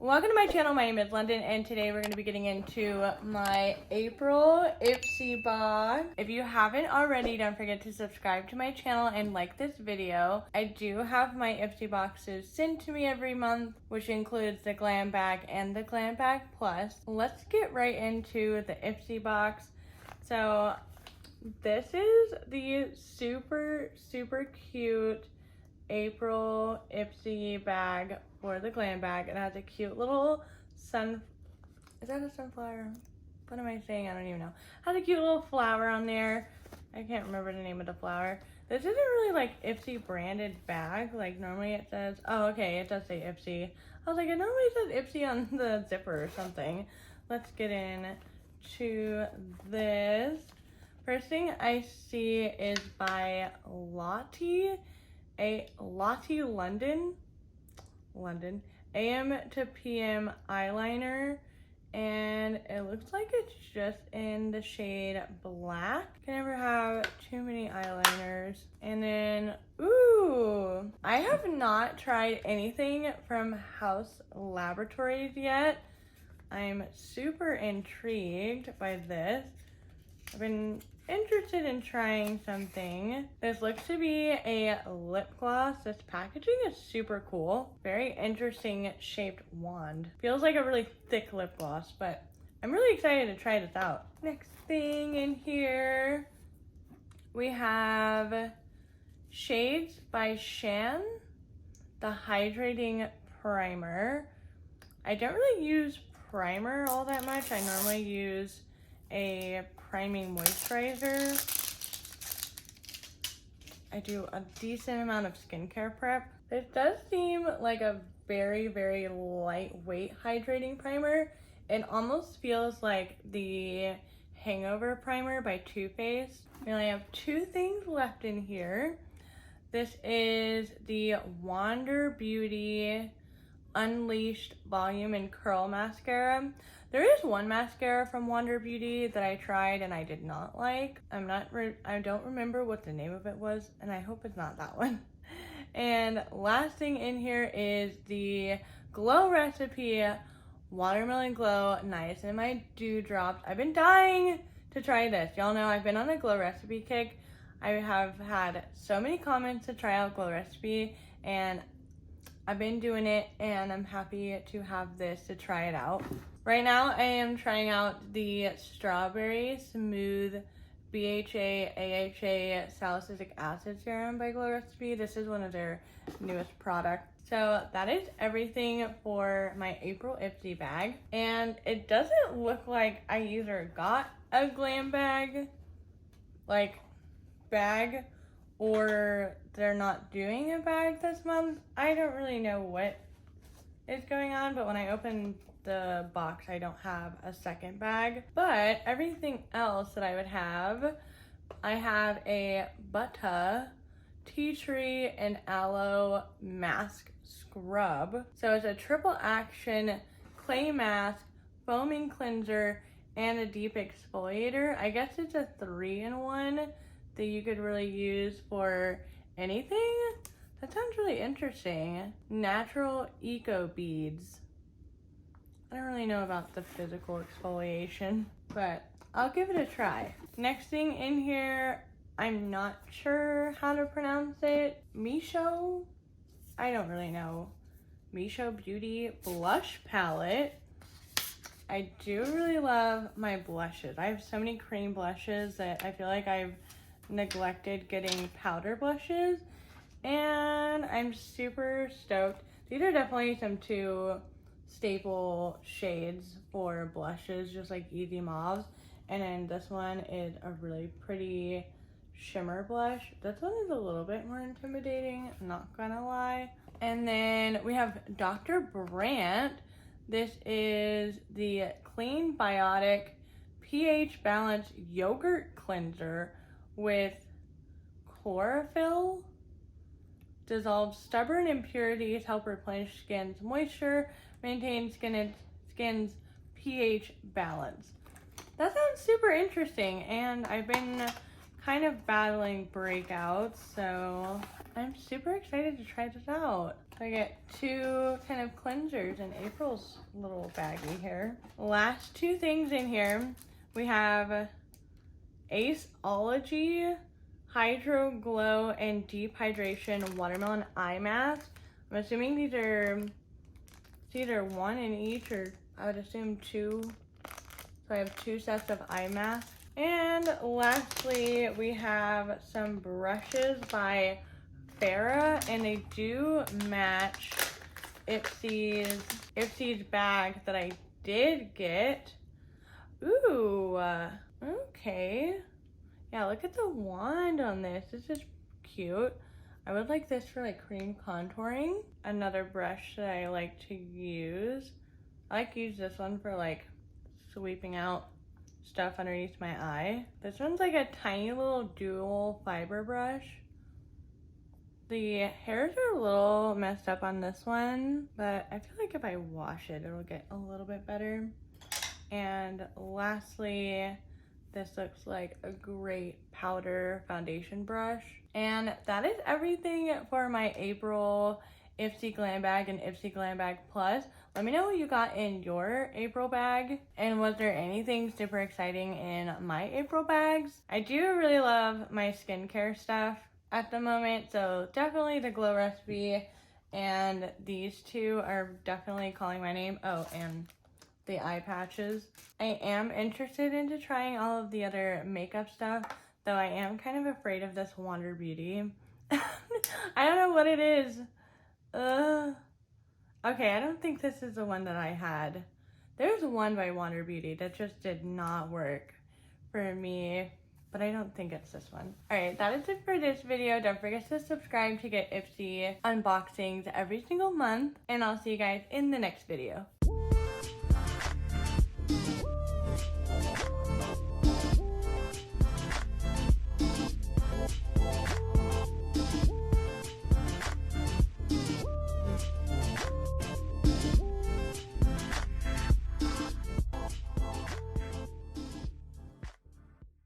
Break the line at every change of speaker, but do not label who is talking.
Welcome to my channel. My name is London, and today we're going to be getting into my April IPSY box. If you haven't already, don't forget to subscribe to my channel and like this video. I do have my IPSY boxes sent to me every month, which includes the Glam bag and the Glam bag plus. Let's get right into the IPSY box. So this is the super cute April IPSY bag for the Glam bag. It has a cute little is that a sunflower? What am I saying? I don't even know. It has a cute little flower on there. I can't remember the name of the flower. This isn't really like IPSY branded bag. Like normally it says, oh okay, it does say IPSY. I was like, it normally says IPSY on the zipper or something. Let's get in to this. First thing I see is by Lottie London AM to PM eyeliner, and it looks like it's just in the shade black. Can never have too many eyeliners. And then, ooh, I have not tried anything from House Laboratories yet. I'm super intrigued by this. I've been interested in trying something. This looks to be a lip gloss. This packaging is super cool. Very interesting shaped wand. Feels like a really thick lip gloss, but I'm really excited to try this out. Next thing in here, we have Shades by Shan, the hydrating primer. I don't really use primer all that much. I normally use a priming moisturizer. I do a decent amount of skincare prep. This does seem like a very lightweight hydrating primer. It almost feels like the Hangover primer by Too Faced. We only have two things left in here. This is the Wander Beauty Unleashed Volume and Curl Mascara. There is one mascara from Wander Beauty that I tried and I did not like. I don't remember what the name of it was, and I hope it's not that one. And last thing in here is the Glow Recipe Watermelon Glow Niacinamide Dewdrops. I've been dying to try this. Y'all know I've been on a Glow Recipe kick. I have had so many comments to try out Glow Recipe, and I've been doing it, and I'm happy to have this to try it out. Right now, I am trying out the Strawberry Smooth BHA AHA Salicylic Acid Serum by Glow Recipe. This is one of their newest products. So that is everything for my April IPSY bag. And it doesn't look like I either got a Glam bag, or they're not doing a bag this month. I don't really know what is going on, but when I open the box, I don't have a second bag. But everything else that I would have, I have a Butta Tea Tree and Aloe Mask Scrub. So it's a triple action clay mask, foaming cleanser, and a deep exfoliator. I guess it's a 3-in-1 that you could really use for anything. That sounds really interesting. Natural eco beads. I don't really know about the physical exfoliation, but I'll give it a try. Next thing in here, I'm not sure how to pronounce it. Misho? I don't really know. Misho Beauty Blush Palette. I do really love my blushes. I have so many cream blushes that I feel like I've neglected getting powder blushes, and I'm super stoked. These are definitely some two staple shades for blushes, just like Easy Mauves. And then this one is a really pretty shimmer blush. This one is a little bit more intimidating, I'm not gonna lie. And then we have Dr. Brandt. This is the Clean Biotic pH Balanced Yogurt Cleanser with chlorophyll. Dissolves stubborn impurities, help replenish skin's moisture, maintain skin's pH balance. That sounds super interesting, and I've been kind of battling breakouts, so I'm super excited to try this out. So I get two kind of cleansers in April's little baggie here. Last two things in here, we have Aceology Hydro Glow and Deep Hydration Watermelon Eye Mask. I'm assuming these are, it's either one in each, or I would assume two. So I have two sets of eye masks. And lastly, we have some brushes by Farrah, and they do match IPSY's bag that I did get. Ooh, okay. Yeah, look at the wand on this. This is cute. I would like this for like cream contouring. Another brush that I like to use. I like to use this one for like sweeping out stuff underneath my eye. This one's like a tiny little dual fiber brush. The hairs are a little messed up on this one, but I feel like if I wash it, it'll get a little bit better. And lastly, this looks like a great powder foundation brush. And that is everything for my April IPSY Glam Bag and IPSY Glam Bag Plus. Let me know what you got in your April bag, and was there anything super exciting in my April bags? I do really love my skincare stuff at the moment, so definitely the Glow Recipe and these two are definitely calling my name. Oh, and the eye patches. I am interested into trying all of the other makeup stuff, though I am kind of afraid of this Wander Beauty. I don't know what it is. Okay, I don't think this is the one that I had. There's one by Wander Beauty that just did not work for me, but I don't think it's this one. Alright, that is it for this video. Don't forget to subscribe to get IPSY unboxings every single month, and I'll see you guys in the next video.